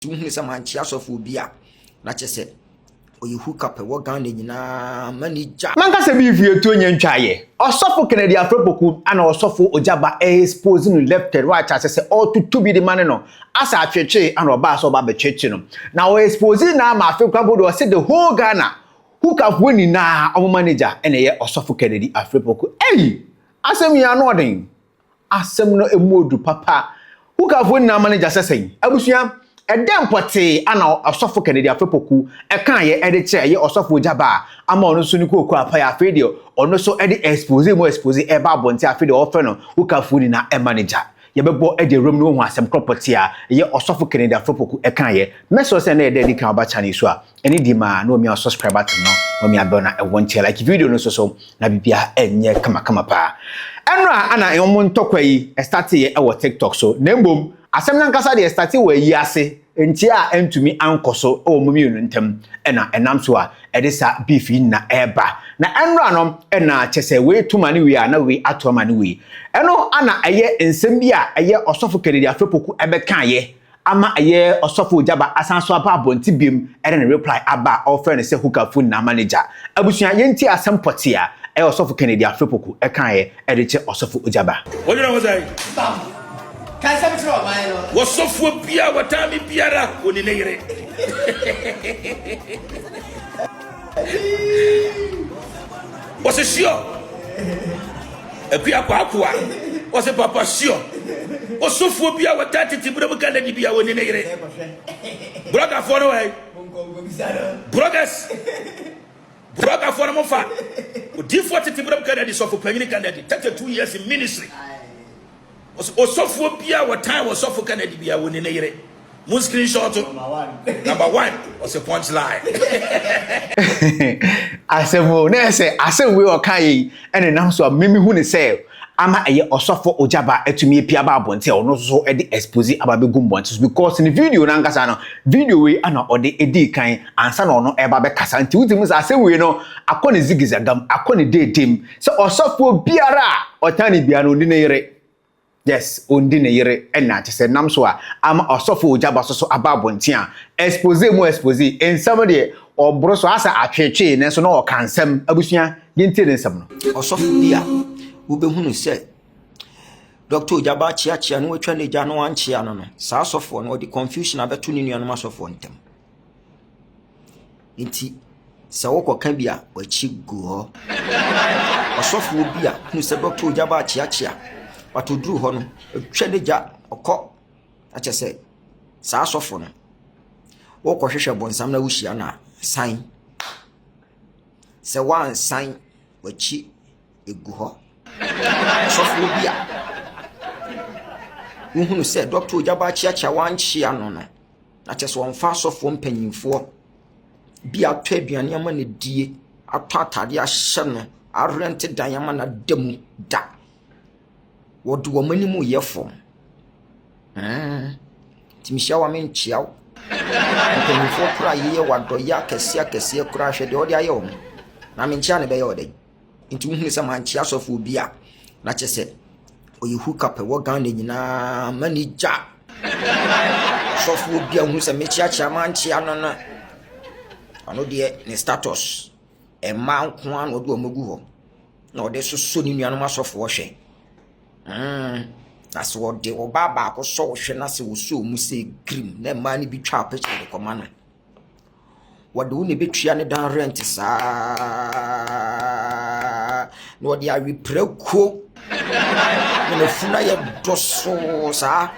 Tuhunu se manchi asofo bia na chese oyi hook up wo gan nyina manager manka se bi fie to nya ntwaye osofo Kennedy Afrepoku ana osofo Ojaba expose no left and right as say all to be the man no asa atweche ana oba so ba becheche no na o expose na ma Afrepoku bodo say the whole Ghana hook up woni na omo manager ene ye osofo Kennedy Afrepoku asem ya no odin asem no emodu papa hook up woni na manager sesen abusua edem pote ana osofo Kennedy Afrepoku kan ye ediche ye osofo Ojaba ama ono so ni koku apaya afedio ono so edi expose eba bonti afedio ofe no ukafuni na manager ye bebo edi room no hu asem property a ye osofo Kennedy Afrepoku kan ye meso se na edi kan oba channel so a eni di ma no mi subscribe button no mi abona e won like video no so na bibia enye kama pa enra ana enwo ntokwa yi start ye e wo TikTok so na mbom asem na nkasa de start we yi ase enti a entumi ankoso o mumienu ntem ena enam so a edisa beef na eba na enra no ena chese we tuma ne we na we atoma ne we eno ana eye ensem bi a eye osofo Kennedy Afrepoku ebeka ye ama eye osofo Ojaba asanso aba abonti biem ene ne reply aba offer ne se hookafun na manager abusuan yenti asem pote a eye osofo Kennedy Afrepoku eka ye ediche osofo Ojaba what you know say Can something wrong, man? what's up for bia watami biara woni ne yire what's a sure akua kwa what's a papa sure what's up for bia watati tibro kana di bia woni ne yire brother for no way brothers brother for no fa D40 tibro kana di so for penny kana di 32 years in ministry Osofo bia what time was Osofo Kennedy bia woni ne yire mun screenshot number 1 was a punchline asemo na say asem we okai ene nam so memi hu ne say ama eye osofo Ojaba etumi pia ba abonte ono so e de expose ababe gumbonte because in the video na nkasa no video we ana ode edi kan ansa na ono eba be kasa nti wutimu sa asem we no akone zigizagam akone dedem so osofo biara otani bia no ndi ne yire. Yes, ondi ne yire ena chese nam so a ama osofo Ojaba so ababonti a expose en some de obro so asa atwetwe ne so na o kansem abusua yenti ne nsem no osofo bia wo behunu se Dr. Ojaba chia no atwa ne gya no anchia no sa asofo no di confusion abeto ne nuanom asofo ntem nti se wokoka bia wachi gu ho osofo bia hunu se Dr. Ojaba chia watoduru ho no atwa ne gya okọ ache se sa asofo no wo ko hwehwe bonsam na wuhia na san se wan san wachi egu ho asofo bia wo hunu se Dr. Ojaba chia wan chia no ache se won fa asofo mpanyimfo bia atwa aduane ama ne die atwa atade ahye no arente dan ama na demu da wodu wo manimu yefom timishia wa menchiaw mpanyimfo kura yeye wadoya kese kura hwede odi ayom na menchia ne be yode nti wo hunu se manchia asofo bia na chese oyi hook up wo gan nyina manager asofo bia hunu se mechia manchia no ano de ne status e ma nko an odu omagu ho na ode soso ni nuanom asofo wo hwe na so de wo baba ko so wo hwe na se wo so mu se grim na ma ni bi twa picture de koma no wode wo ne betua ne dan rent sa no wode awi preko na funa ye doso sa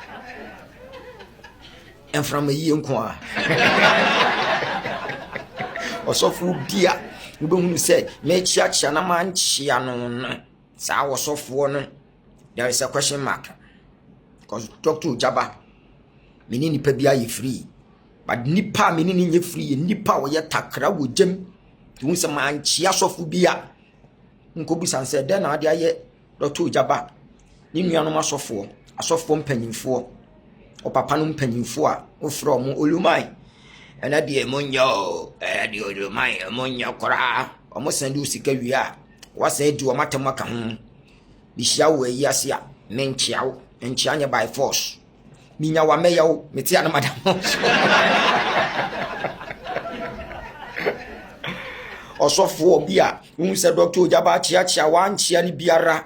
enframa yi nko a osofo bia wo behunu se me chia na manchia no sa wo sofo no. There is a question mark because Dr. Ojaba mini nipa bia ye free but nipa mini ni ye free nipa wo ye takra wo jem tu se manchia sofo bia nko busan se den na ade aye Dr. Ojaba ni nuanom asofo mpanyimfo o papa no mpanyimfo a o fro mo olumai ena de monyo de olumai monyo kora o mo sande usika wi a wasa di o matamaka ho bishia wo yiase a menchiawo enchia nya by force minya wa meya o meti ana madam osofo obi a hu se Dr. Ojaba chia wan chia ni biara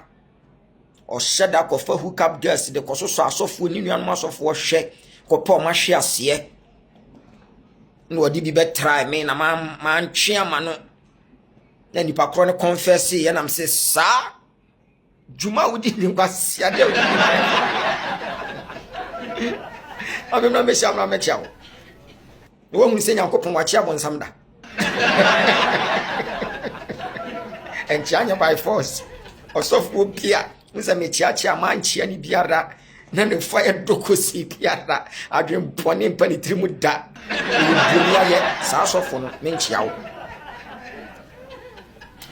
o sheda ko fa hook up gas de kososo asofo ni nuanom asofo hwe ko pa o ma hwe ase no odi bi try me na man twa ma no na nipa kro ne confess ye na mse sa juma udi ni kwasi ade abi na me sha na me chia wo hu se Nyankopon wa chia bonsam da and Chanya by force or software pia nsa me chia man chia ni biara na ne fire dokosi biara adwen pone mpani trimu da dunia ye sa sofo no me chia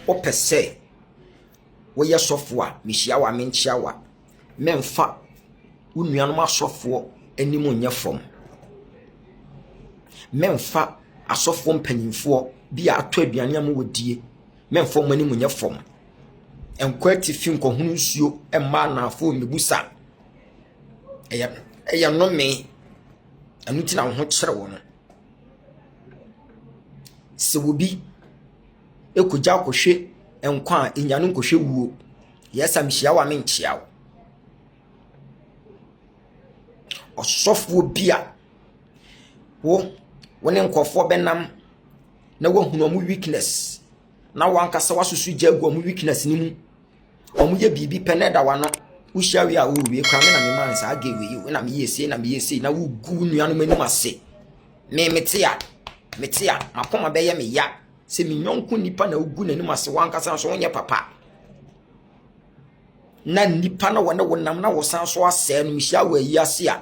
wo pese wo ye sofo a me chia wa me chia wa memfa unuanom asofo animu nya fom memfa asofo mpanyimfo bia ato aduane am wodie memfo mani munya fom enkwati fi nkohunu nsuo emma na afo mebusa eya no me anuti na ho kyere wo no se wobi ekugya kohwe enkwa enyanu nkohwe wuo yesa mhia wa me nchia wo osofo bia wo wone nkofo benam na wahunu omu weakness na wankasa wasusu jagu omu weakness ni mu omu ye bibi peneda wano ushawi a uwie kwa me na me man sa agewe yi na me yesi na wugu nuanu mani ase me metia mapoma beye me ya se me nyonko nipa na ugu nani ase wankasa so wonye papa na nipa na wona wonam na wosan so ase no mhia wa yi ase a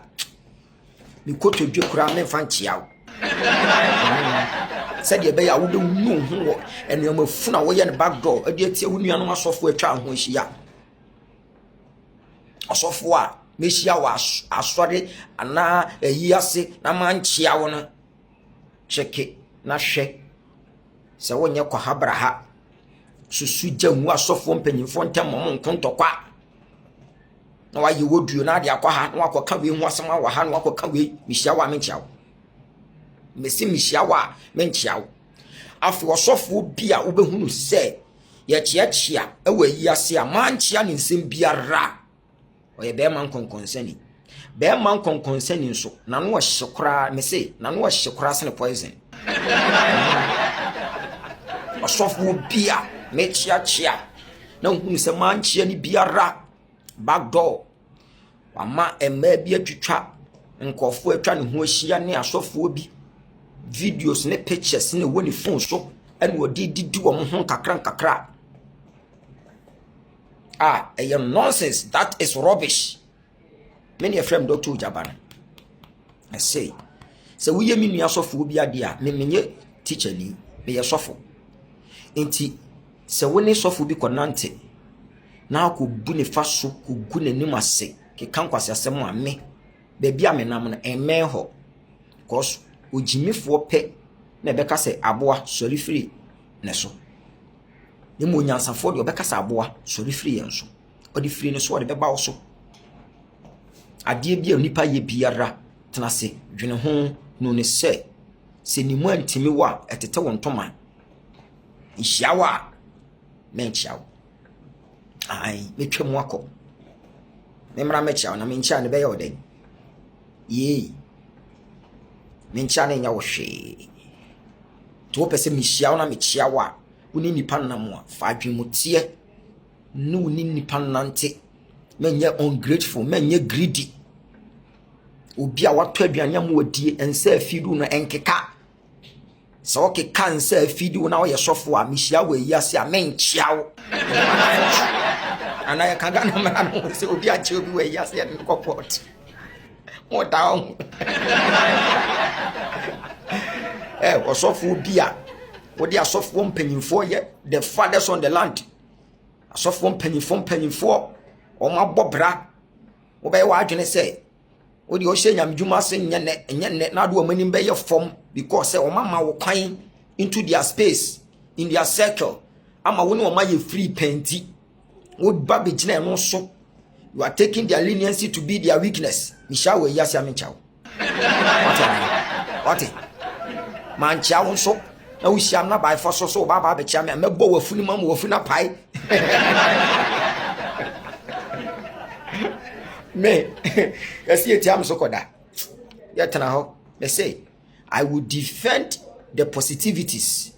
me kotodwe kura me fanchia wo said ye be ya wo be nu ho ene ma funa wo ye ne backdoor ade atie wo nuanom asofo atwa ho hia asofo a me hia wa asore ana ayi ase na manchia wo no cheke na hwe se wo nye kwa habraha susu jamu asofo mpanyimfo ntemmo nkontokwa na wa ye woduo na ade akwa ha na wakoka we hu asema wa ha na wakoka we me hia wa menchia wo mesi mihia wa menchia afi osofo bia obehunu se ye chia ewa yi ase a manchia ne nsem biara oye be man konkonsani nso na no hyekora mesi na no hyekora se ne poison osofo bia mechia na hunu se manchia ni biara backdoor ama emma bia twitwa nkofo atwa ne ho ahia ne asofo bi videos ne pictures ne woni phone so and wo didi wo mo ho kakra nonsense. That is rubbish. Many a friend Dr. Ojaba I say so we me nua sofo bi ade a me menye teacher ni me ye sofo enti se woni sofo bi konante na ko bu ne faso ko gu nanim ase ke kan kwase asem a me be bia me nam no emme ho cause ojimifo pe na ebeka se aboa sori free ne so ne mo nyansafo de obeka se aboa sori free enso odi free ne so ode beba wo so ade bia nipa ye biara tena se dwene ho no ne se ni mu antimi wa etete won toma ihyawa menchiawo ai metwem wako memra mechiawo na menchia ne be ye oden ye menchia ne nya wo hwe to pese mihyawo na mechiawa woni nipa nam a fa adwemutie no ni nipa nante menye ungrateful menye greedy obi a wato aduane am wadie ensa afidu no enkeka so ke kansa afidu na wo ye sofo a mihia wa yi ase a menchiawo ana ya kaga na mara no se obi a che obi wa yi ase ya no kokot mo down osofo bi a wodi asofo mpanyimfo ye the fathers on the land asofo mpanyimfo o ma bobra wo be wa adwene se wodi o hye nyamdwuma se nyene na do amanim be ye form because say o mama wo kwan into their space in their circle ama wo ne o ma ye free penti wo ba be gina no so You are taking their leniency to be their weakness. Mishawe yasi aminchao. What? Man chow so. Na we sham na by force so baba be chame. Me bo wafuni mam wafuna pai. Me. Yes ye tiam so koda. Yetana ho. Me say I will defend the positivities.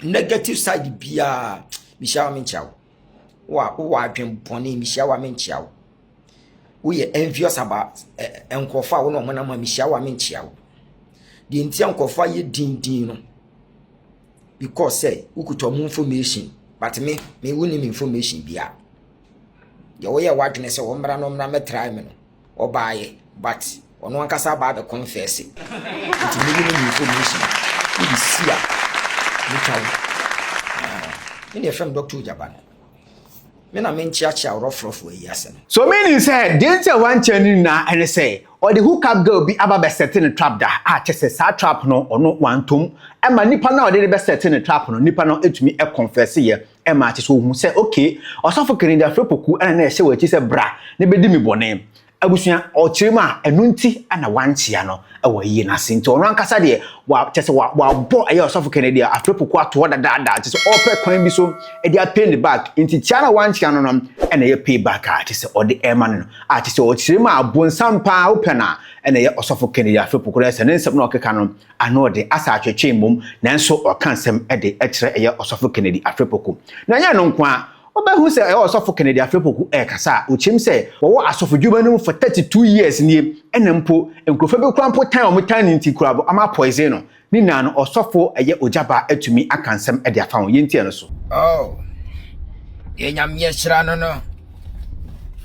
Negative side bia mishawa minchao. Wa adwen bone mishawa minchao. We are envious about enkofa wo no mona ma mishawa minchao. The entire enkofa ye din no. Because say ukuto mu information but me woni information bia. Ye wo ye wadwene say wo mra no mra metrai me no. Obaaye but ono ankasa ba be confess. It me woni information. We be see in the from Dr. Jaban. Men are men church or rough way, yes. So meaning said, didn't you want to na and say, or the hookup girl be about setting a trap that just a sad trap no or no one tomb, and my nipper now did best setting a trap no nipper no it me a confess here, and matches who say, okay, or suffocating their fripoku and I say what is a bra, never did me bonnet. Abusia o chirima enunti ana wanchiano ewa yi na sinto ono ankasa de wa chese wa bo aye osofo Kennedy afrepoku ato da chese ope kwan bi so e dey pay the back inti chiana wanchiano no ena ye pay back chese o de eman no chese o chirima abonsampa opena ena ye osofo Kennedy afrepoku na se nsem na okeka no ano de asa atwetwe mum nanso o kansem e de ekire eye osofo Kennedy afrepoku na nya no nkwa Obehu say e osofo Kennedy afrepoku kasa ochim say wo asofo dwuma for 32 years nie enempo enkrofo be krampo tan omutan nti kurabo ama poison no ni na no osofo eye ojaba atumi akansem e de afa ho yentie no so ye nyamye hira no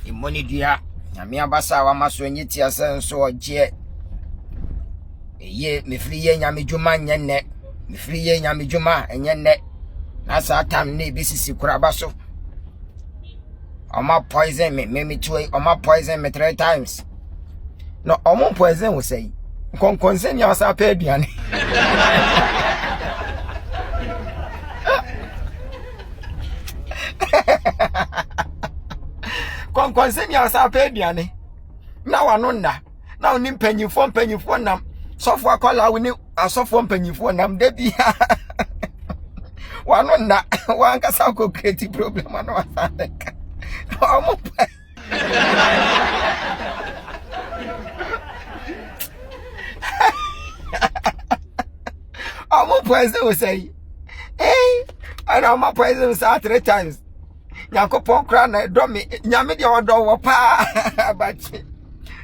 imoni dua nyame abasa wa maso nyiti asenso oje ye mefri ye nyame dwuma nyenne mefri ye nyame dwuma enyenne na sa tam ne bisisi kuraba so Oma poison me too. Oma poison me 3 times. No, Oma poison will say. Concern yourself, Pedian. Concern yourself, Pedian. Now I know that. Now nim penny phone nam. Software call we need a software penny phone nam. Debbie. One on that. One can solve creative problem. I know. I'm president will say, hey, I know my president say 3 times. Yankopon crown drop me, Yamidi or do pa, but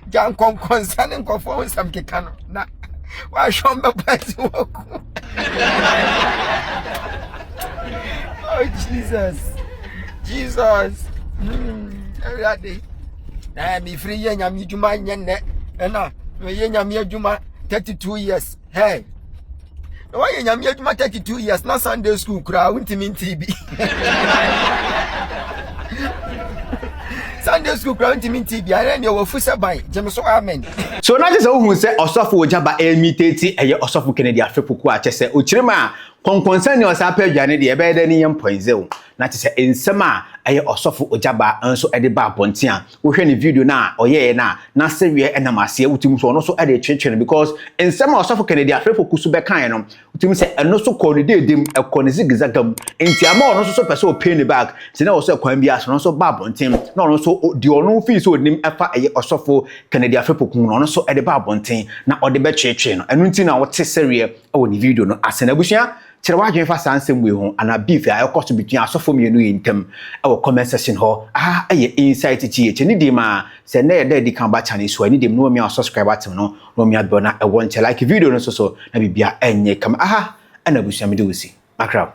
Jankom concerning conform some kikano. Now, why show me president? Oh, Jesus. Every day. Me free yen yam juma nyenne. Ena, me yen yam juma 32 years. Hey. Why yen yam juma 32 years? Not Sunday school kra wintimi TB. Sunday school kra wintimi TB. I know wo fusa ban. Jemeso amen. So na just who say osofo ojaba emiteti eye osofo Kennedy afrepoku a chese ochirima konkonsan ni osa pa adwane de ebe de ni yem poinzel na chese ensema eye osofo ojaba anso ede ba bonten a wo hwe ni video na oye na sewie enamase utim so no so ede twetwe because ensema osofo Kennedy afrepoku so be kan no utim se eno so ko ni dedem ekone zigzagam enti ama ono so pese o pay ni back se na wo so kwan bia so no so ba bonten na ono so di ono fi so nim efa eye osofo Kennedy afrepoku no ono so ede ba bonten na ode be twetwe no enu nti na wo te sewie e ni video no asena busia chere wa dwen fa sansem we ho ana beef ya cost between asofo mienu yintem e wo comment section ho eye insight chi eche ni di ma se na ye di kan ba channel so ni di no mi subscribe atem no mi adbo na e won che like video no so na bibia enye kam ana busia me de wusi makrab